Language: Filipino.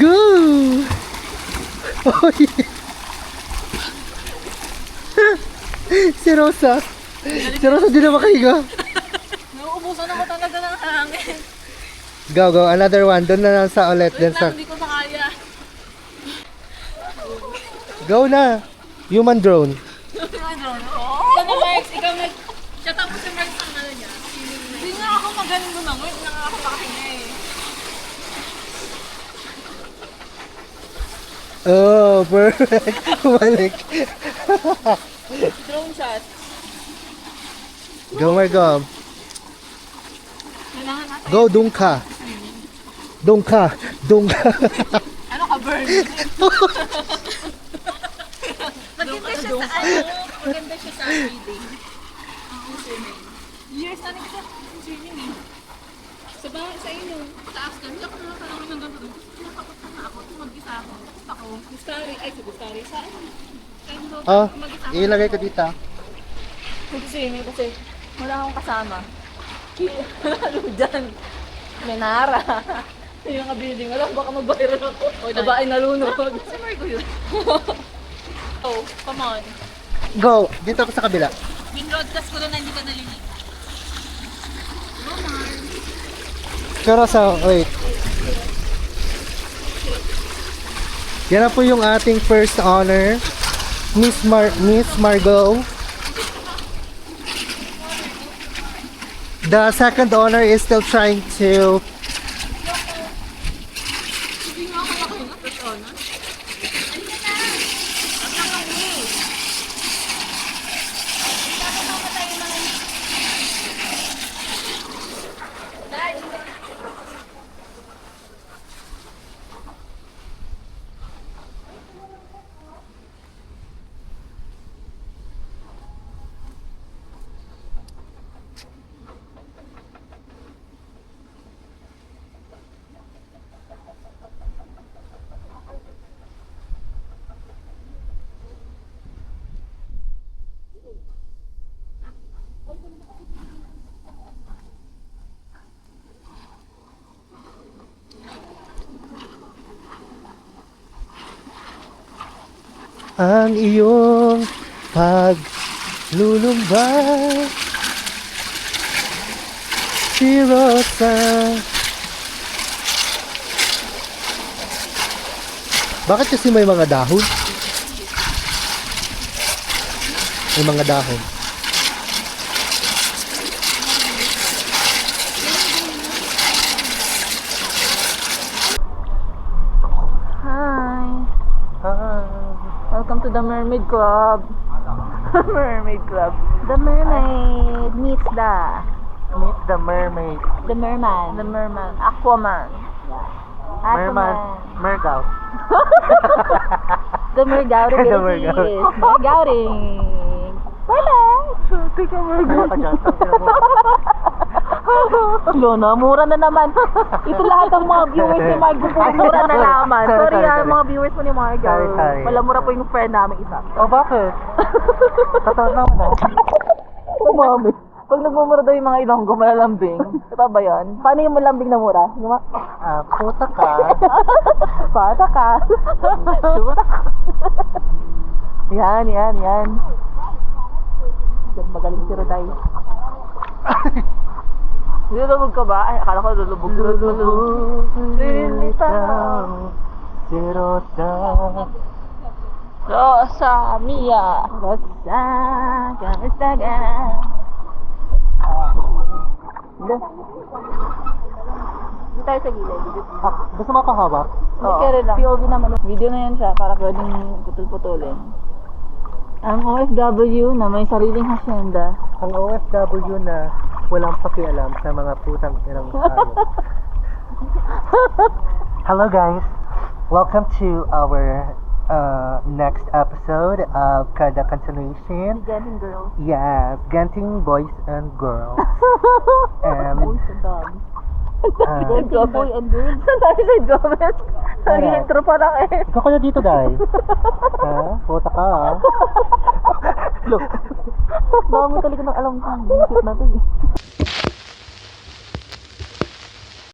Go! Oy! Si Rosa. Si Rosa di na makahiga. Nauubusan ako talaga ng hangin. Go, go. Another one. Doon na lang sa ulit. Wait Then sa... lang, hindi ko na kaya. Go na. Human drone. Ikaw na, Marx. Ikaw nag... Siya tapos si Marx ang ano niya. Hindi nga ako magaling lumangoy. Hindi nga ako makahinga eh. Oh, perfect. Bumalik. Drone shot. Go, Margo. Kailangan natin. Go, Dungka. Dungka. Dungka. Ano ka, burn? Maganda siya sa ano. Maganda siya sa reading. Ang swimming. Years na nagkita ang swimming eh. Sa bahay sa inyo. Taas kami. Ako na parang hanggang doon. Nakapot na ako. Mag-isa ako. Ako. Gustari. Ay, si Gustari. Sa ano? Oh, ilagay ko dito. Mag-swimming kasi wala akong kasama. Lalo dyan. May nara. Yung kabiling. Alam, baka mag-viral ako. O, nabae nalunod. Si Margo yun. Oh, come on. Go. Dito ako sa kabila. Bin-broadcast ko na hindi ka nalinig. Pero sa, wait. Yan na po yung ating first honor. Miss Margo. The second honor is still trying to... Hindi nga ako nakahinga. First honor. Ang iyong paglulumbay, si Rosa. Bakit kasi may mga dahon? May mga dahon. Hi. Ah. Welcome to the Mermaid Club. Mermaid Club. The mermaid meets Meet the mermaid. the merman. The merman. Aquaman. Merman. Mergaw. The mergouting. The mergouting. Mergouting. Wala. Tika mergaw ka dyan. Lona, mura na naman. Ito lahat ng mga viewers ni Margo po, mura na naman. Sorry ha, mga viewers mo ni Margo. Sorry. Wala, mura po yung friend namin isa. Oh, bakit? Totoo naman ah. Oh, mami. Pag nagmumura daw yung mga Ilonggo, malalambing. Totoo ba yun? Paano yung malambing na mura? Yung Puta ka. Pata ka. Shoot. Yan. Magaling si Roday. Lulubog ka ba? Ay, akala ko lulubog. Lilitaw si Rosa. Rosa Mia. Rosa, kamusta ka? Hindi tayo sa gilid. Gusto mo pahaba? Okay lang. POV naman. Video na yan siya para pwedeng putol-putulin. Ang OFW na may sariling hacienda. Ang OFW na walang pakialam sa mga putang irang tao. Hello guys, welcome to our next episode of Kada Continuation. Genting girls. Yes, Genting Boys and Girls. And Boys and dogs. Genting boy and girls. Saan tayo sa comment? Nag-intro pa lang eh. ikaw kaya dito guys? Ha? Puta ka ha? Look. Dami talaga ng alam kong isip na to eh.